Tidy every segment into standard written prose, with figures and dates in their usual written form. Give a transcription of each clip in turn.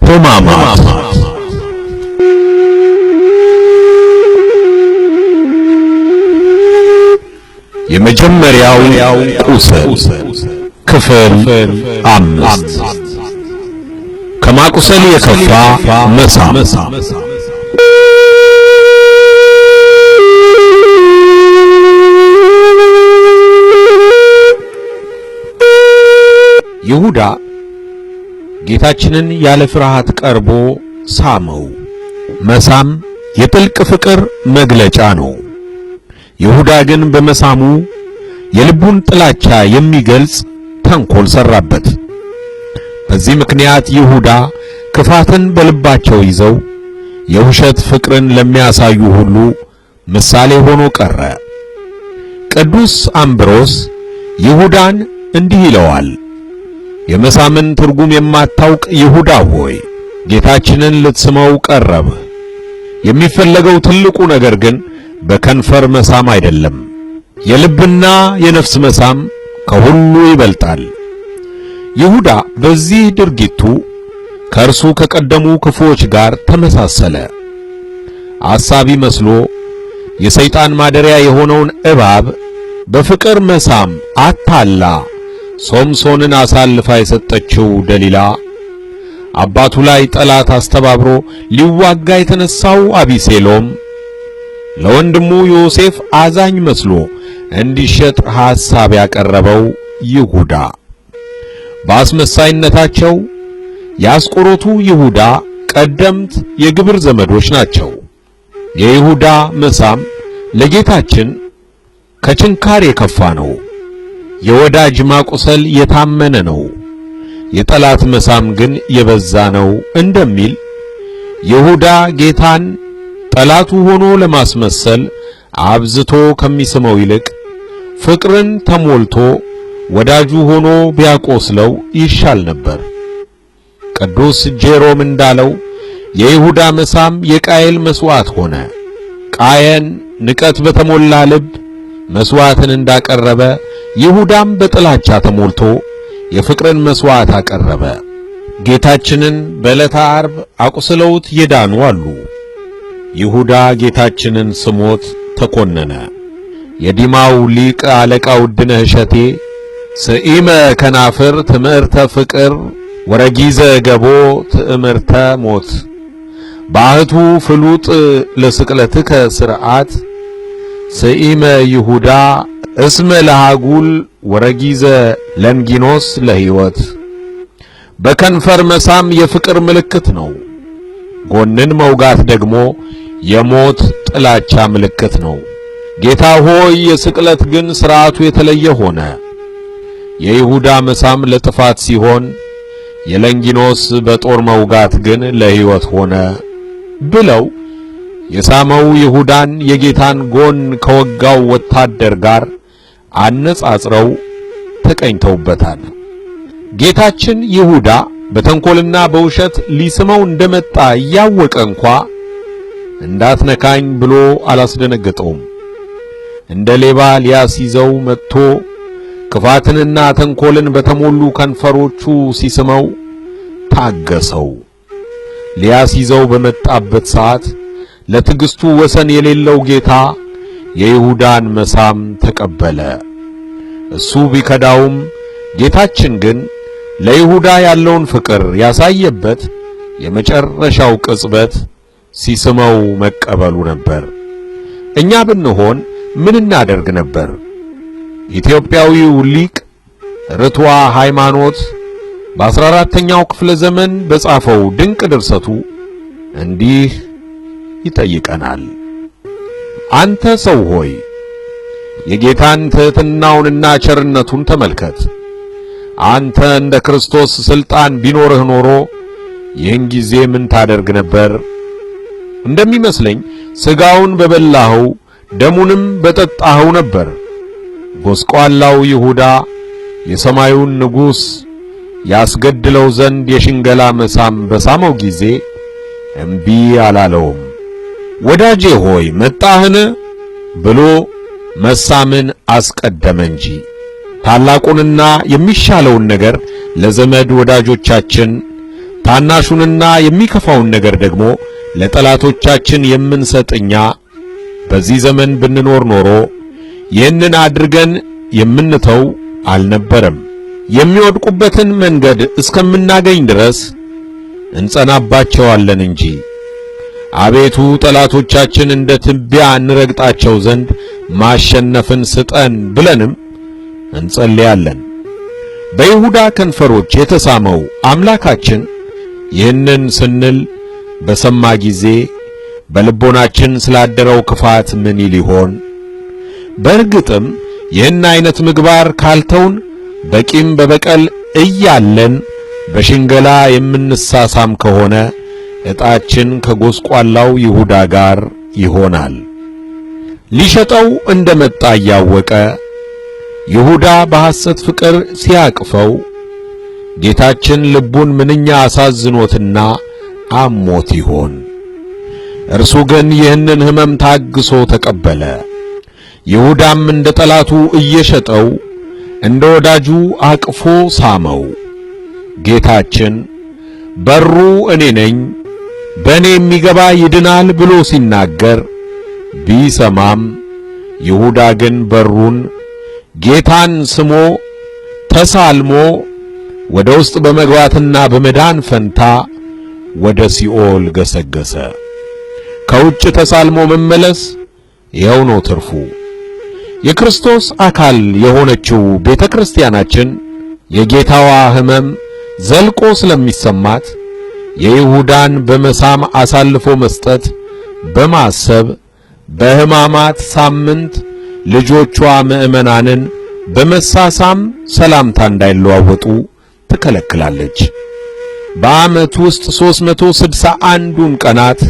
ሕማማት የመጀመሪያው ቁስል ክፍል 5 ከማቁሰል የከፋ መሳም። ይሁዳ ጌታችንን ያለ ፍርሃት ቀርቦ ሳመው። መሳም የጥልቅ ፍቅር መግለጫ ነው። ይሁዳ ግን በመሳሙ የልቡን ጥላቻ የሚገልጽ ተንኮል ሰራበት። በዚህ ምክንያት ይሁዳ ክፋትን በልባቸው ይዘው የውሸት ፍቅርን ለሚያሳዩ ሁሉ ምሳሌ ሆኖ ቀረ። ቅዱስ አምብሮስ ይሁዳን እንዲህ ይለዋል: የመሳምን ትርጉም የማታውቅ ይሁዳ ሆይ ጌታችንን ልትስመው ቀረብህ። የሚፈለገው ትልቁ ነገር ግን በከንፈር መሳም አይደለም፣ የልብና የነፍስ መሳም ከሁሉ ይበልጣል። ይሁዳ በዚህ ድርጊቱ ከእርሱ ከቀደሙ ክፉዎች ጋር ተመሳሰለ። አሳቢ መስሎ የሰይጣን ማደሪያ የሆነውን እባብ በፍቅር መሳም አታላ ሶምሶንን አሳልፋ የሰጠችው ደሊላ፣ አባቱ ላይ ጠላት አስተባብሮ ሊዋጋ የተነሳው አቢሴሎም፣ ለወንድሙ ዮሴፍ አዛኝ መስሎ እንዲሸጥ ሐሳብ ያቀረበው ይሁዳ፣ በአስመሳይነታቸው የአስቆሮቱ ይሁዳ ቀደምት የግብር ዘመዶች ናቸው። የይሁዳ መሳም ለጌታችን ከችንካር የከፋ ነው። የወዳጅ ማቁሰል የታመነ ነው፣ የጠላት መሳም ግን የበዛ ነው እንደሚል ይሁዳ ጌታን ጠላቱ ሆኖ ለማስመሰል አብዝቶ ከሚስመው ይልቅ ፍቅርን ተሞልቶ ወዳጁ ሆኖ ቢያቆስለው ይሻል ነበር። ቅዱስ ጄሮም እንዳለው የይሁዳ መሳም የቃየል መስዋዕት ሆነ። ቃየን ንቀት በተሞላ ልብ መስዋዕትን እንዳቀረበ ይሁዳም በጥላቻ ተሞልቶ የፍቅርን መስዋዕት አቀረበ። ጌታችንን በዕለተ ዓርብ አቁስለውት የዳኑ አሉ። ይሁዳ ጌታችንን ስሞት ተኮነነ። የዲማው ሊቅ አለቃ ውድነህ እሸቴ ስኢመ ከናፍር ትምህርተ ፍቅር ወረጊዘ ገቦ ትእምርተ ሞት ባህቱ ፍሉጥ ለስቅለትከ ስርዓት ስኢመ ይሁዳ እስመ ለሃጉል ወረጊዘ ለንጊኖስ ለሕይወት። በከንፈር መሳም የፍቅር ምልክት ነው። ጎንን መውጋት ደግሞ የሞት ጥላቻ ምልክት ነው። ጌታ ሆይ የስቅለት ግን ሥርዓቱ የተለየ ሆነ። የይሁዳ መሳም ለጥፋት ሲሆን የለንጊኖስ በጦር መውጋት ግን ለሕይወት ሆነ ብለው የሳመው ይሁዳን የጌታን ጎን ከወጋው ወታደር ጋር አነጻጽረው ተቀኝተውበታል። ጌታችን ይሁዳ በተንኮልና በውሸት ሊስመው እንደመጣ እያወቀ እንኳ እንዳትነካኝ ብሎ አላስደነገጠውም። እንደ ሌባ ሊያስይዘው መጥቶ ክፋትንና ተንኮልን በተሞሉ ከንፈሮቹ ሲስመው ታገሰው። ሊያስይዘው በመጣበት ሰዓት ለትዕግስቱ ወሰን የሌለው ጌታ የይሁዳን መሳም ተቀበለ። እሱ ቢከዳውም ጌታችን ግን ለይሁዳ ያለውን ፍቅር ያሳየበት የመጨረሻው ቅጽበት ሲስመው መቀበሉ ነበር። እኛ ብንሆን ምን እናደርግ ነበር? ኢትዮጵያዊው ሊቅ ርቱዐ ሃይማኖት በ14ኛው ክፍለ ዘመን በጻፈው ድንቅ ድርሰቱ እንዲህ ይጠይቀናል። አንተ ሰው ሆይ የጌታን ትሕትናውንና ቸርነቱን ተመልከት። አንተ እንደ ክርስቶስ ሥልጣን ቢኖርህ ኖሮ ይህን ጊዜ ምን ታደርግ ነበር? እንደሚመስለኝ ሥጋውን በበላኸው ደሙንም በጠጣኸው ነበር። ጎስቋላው ይሁዳ የሰማዩን ንጉሥ ያስገድለው ዘንድ የሽንገላ መሳም በሳመው ጊዜ እምቢ አላለውም። ወዳጄ ሆይ መጣህን ብሎ መሳምን አስቀደመ እንጂ ታላቁንና የሚሻለውን ነገር ለዘመድ ወዳጆቻችን ታናሹንና የሚከፋውን ነገር ደግሞ ለጠላቶቻችን የምንሰጥኛ በዚህ ዘመን ብንኖር ኖሮ ይህንን አድርገን የምንተው አልነበረም። የሚወድቁበትን መንገድ እስከምናገኝ ድረስ እንጸናባቸዋለን እንጂ። አቤቱ ጠላቶቻችን እንደ ትቢያ እንረግጣቸው ዘንድ ማሸነፍን ስጠን ብለንም እንጸልያለን። በይሁዳ ከንፈሮች የተሳመው አምላካችን ይህንን ስንል በሰማ ጊዜ በልቦናችን ስላደረው ክፋት ምን ይል ይሆን? በእርግጥም ይህን አይነት ምግባር ካልተውን በቂም በበቀል እያለን በሽንገላ የምንሳሳም ከሆነ ዕጣችን ከጎስቋላው ይሁዳ ጋር ይሆናል። ሊሸጠው እንደመጣ እያወቀ ይሁዳ በሐሰት ፍቅር ሲያቅፈው ጌታችን ልቡን ምንኛ አሳዝኖትና አሞት ይሆን? እርሱ ግን ይህንን ሕመም ታግሶ ተቀበለ። ይሁዳም እንደ ጠላቱ እየሸጠው እንደ ወዳጁ አቅፎ ሳመው። ጌታችን በሩ እኔ ነኝ፣ በእኔ የሚገባ ይድናል ብሎ ሲናገር ቢሰማም ይሁዳ ግን በሩን ጌታን ስሞ ተሳልሞ ወደ ውስጥ በመግባትና በመዳን ፈንታ ወደ ሲኦል ገሰገሰ። ከውጭ ተሳልሞ መመለስ ይኸው ነው ትርፉ። የክርስቶስ አካል የሆነችው ቤተክርስቲያናችን የጌታዋ ሕመም ዘልቆ ስለሚሰማት የይሁዳን በመሳም አሳልፎ መስጠት በማሰብ በሕማማት ሳምንት ልጆቿ ምእመናንን በመሳሳም ሰላምታ እንዳይለዋወጡ ትከለክላለች። በዓመት ውስጥ 361ዱን ቀናት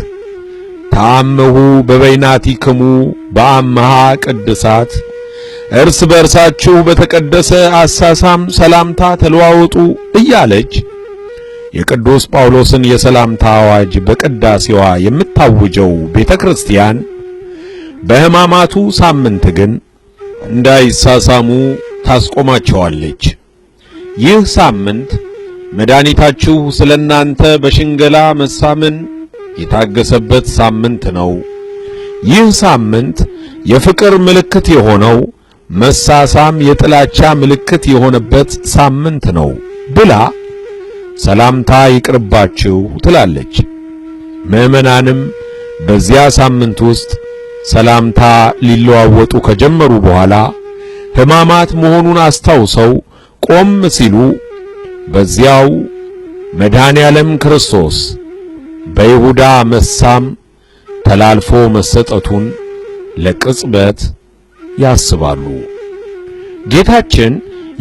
ታምሁ በበይናቲክሙ በአምሃ ቅድሳት እርስ በርሳችሁ በተቀደሰ አሳሳም ሰላምታ ተለዋወጡ እያለች የቅዱስ ጳውሎስን የሰላምታ አዋጅ በቅዳሴዋ የምታውጀው ቤተክርስቲያን በሕማማቱ ሳምንት ግን እንዳይሳሳሙ ታስቆማቸዋለች። ይህ ሳምንት መድኃኒታችሁ ስለናንተ በሽንገላ መሳምን የታገሰበት ሳምንት ነው። ይህ ሳምንት የፍቅር ምልክት የሆነው መሳሳም የጥላቻ ምልክት የሆነበት ሳምንት ነው ብላ ሰላምታ ይቅርባችሁ ትላለች። ምእመናንም በዚያ ሳምንት ውስጥ ሰላምታ ሊለዋወጡ ከጀመሩ በኋላ ሕማማት መሆኑን አስታውሰው ቆም ሲሉ በዚያው መድኃኔ ዓለም ክርስቶስ በይሁዳ መሳም ተላልፎ መሰጠቱን ለቅጽበት ያስባሉ። ጌታችን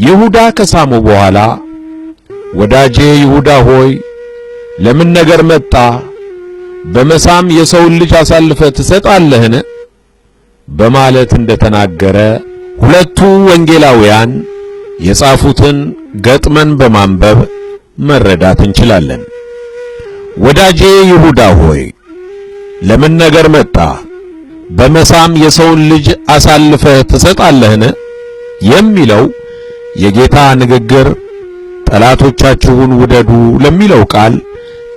ይሁዳ ከሳሙ በኋላ ወዳጄ ይሁዳ ሆይ ለምን ነገር መጣ? በመሳም የሰውን ልጅ አሳልፈ ትሰጣለህን? በማለት እንደተናገረ ሁለቱ ወንጌላውያን የጻፉትን ገጥመን በማንበብ መረዳት እንችላለን። ወዳጄ ይሁዳ ሆይ ለምን ነገር መጣ? በመሳም የሰውን ልጅ አሳልፈህ ትሰጣለህን? የሚለው የጌታ ንግግር ጠላቶቻችሁን ውደዱ ለሚለው ቃል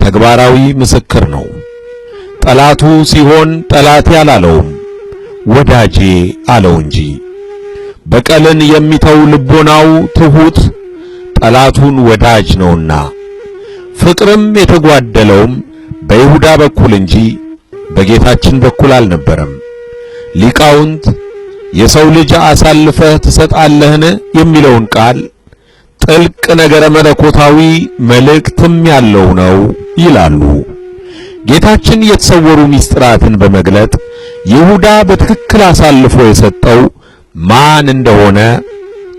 ተግባራዊ ምስክር ነው። ጠላቱ ሲሆን ጠላቴ አላለውም፣ ወዳጄ አለው እንጂ። በቀልን የሚተው ልቦናው ትሑት ጠላቱን ወዳጅ ነውና፣ ፍቅርም የተጓደለውም በይሁዳ በኩል እንጂ በጌታችን በኩል አልነበረም። ሊቃውንት የሰው ልጅ አሳልፈህ ትሰጣለህን የሚለውን ቃል ጥልቅ ነገረ መለኮታዊ መልእክትም ያለው ነው ይላሉ። ጌታችን የተሰወሩ ምስጢራትን በመግለጥ ይሁዳ በትክክል አሳልፎ የሰጠው ማን እንደሆነ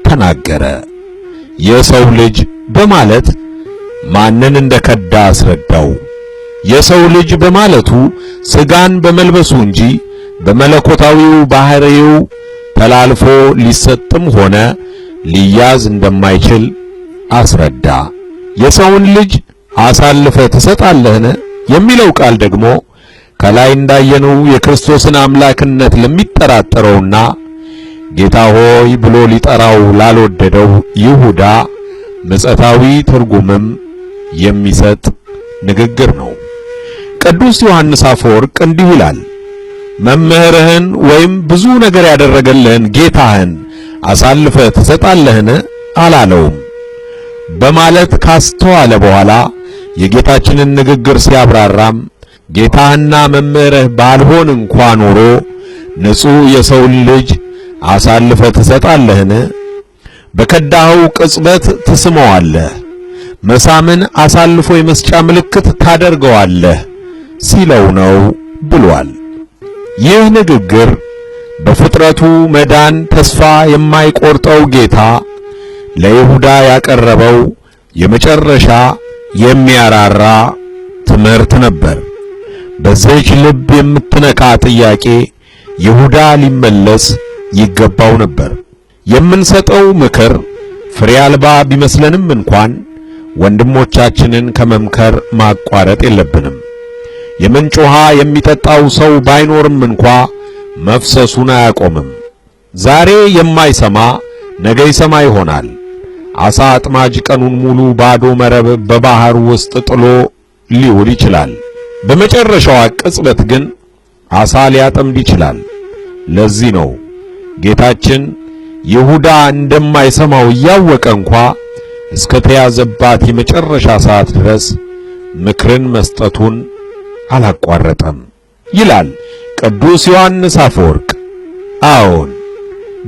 ተናገረ። የሰው ልጅ በማለት ማንን እንደከዳ አስረዳው። የሰው ልጅ በማለቱ ሥጋን በመልበሱ እንጂ በመለኮታዊው ባህሪው ተላልፎ ሊሰጥም ሆነ ሊያዝ እንደማይችል አስረዳ። የሰውን ልጅ አሳልፈ ትሰጣለህን የሚለው ቃል ደግሞ ከላይ እንዳየነው የክርስቶስን አምላክነት ለሚጠራጠረውና ጌታ ሆይ ብሎ ሊጠራው ላልወደደው ይሁዳ ምጸታዊ ትርጉምም የሚሰጥ ንግግር ነው። ቅዱስ ዮሐንስ አፈወርቅ እንዲህ ይላል፣ መምህርህን ወይም ብዙ ነገር ያደረገልህን ጌታህን አሳልፈ ትሰጣለህን አላለውም በማለት ካስተዋለ በኋላ የጌታችንን ንግግር ሲያብራራም ጌታህና መምህርህ ባልሆን እንኳን ኖሮ ንጹሕ የሰውን ልጅ አሳልፈ ትሰጣለህን? በከዳኸው ቅጽበት ትስመዋለህ፣ መሳምን አሳልፎ የመስጫ ምልክት ታደርገዋለህ ሲለው ነው ብሏል። ይህ ንግግር በፍጥረቱ መዳን ተስፋ የማይቆርጠው ጌታ ለይሁዳ ያቀረበው የመጨረሻ የሚያራራ ትምህርት ነበር። በዚህች ልብ የምትነካ ጥያቄ ይሁዳ ሊመለስ ይገባው ነበር። የምንሰጠው ምክር ፍሬ አልባ ቢመስለንም እንኳን ወንድሞቻችንን ከመምከር ማቋረጥ የለብንም። የምንጭ ውሃ የሚጠጣው ሰው ባይኖርም እንኳ መፍሰሱን አያቆምም። ዛሬ የማይሰማ ነገ ይሰማ ይሆናል። አሳ አጥማጅ ቀኑን ሙሉ ባዶ መረብ በባህር ውስጥ ጥሎ ሊውል ይችላል። በመጨረሻዋ ቅጽበት ግን አሳ ሊያጠምድ ይችላል። ለዚህ ነው ጌታችን ይሁዳ እንደማይሰማው እያወቀ እንኳ እስከ ተያዘባት የመጨረሻ ሰዓት ድረስ ምክርን መስጠቱን አላቋረጠም ይላል ቅዱስ ዮሐንስ አፈወርቅ። አዎን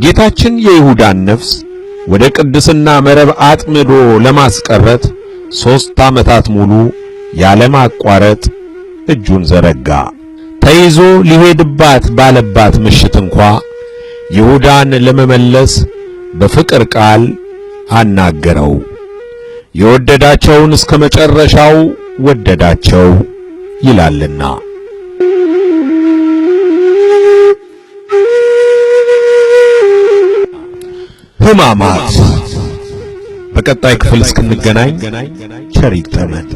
ጌታችን የይሁዳን ነፍስ ወደ ቅድስና መረብ አጥምዶ ለማስቀረት 3 ዓመታት ሙሉ ያለማቋረጥ እጁን ዘረጋ። ተይዞ ሊሄድባት ባለባት ምሽት እንኳ ይሁዳን ለመመለስ በፍቅር ቃል አናገረው። የወደዳቸውን እስከ መጨረሻው ወደዳቸው ይላልና። ሕማማት። በቀጣይ ክፍል እስክንገናኝ ቸር ይግጠመን።